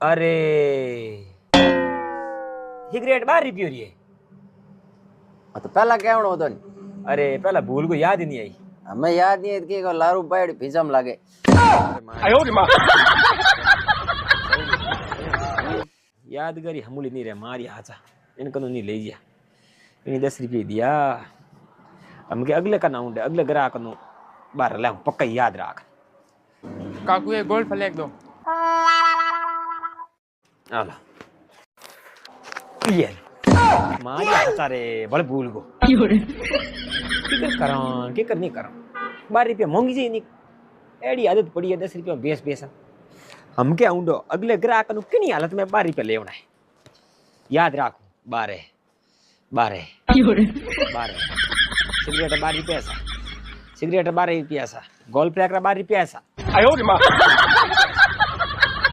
अरे सिगरेट 12 रुपये रही है। तो पहला केवड़ो होतो ने अरे पहला भूल को याद ही नहीं आई। हमें याद नहीं है कि लारू पायड़ी भीजम लागे याद करी हमूली नहीं रे मारी आचा इनको नहीं ले गया इन्हें 10 रुपये दिया हम के अगले का ना उंडे अगले ग्राहक नु बार ले पक्का याद राख काकू ये गोल्ड फ्लैग दो। आला ये मारी आचा रे बड़े भूल को के कर नहीं करा 12 रुपया महंगी जी नहीं एडी आदत पड़ी है 10 रुपया बेस बेसा हम क्या उंडो अगले ग्राहक नु किनी हालत में 12 रुपया लेवना है याद राखो 12 सिगरेट 12 रुपया सा सिगरेट 12 रुपया सा गोल्ड फ्लैग 12 रुपया सा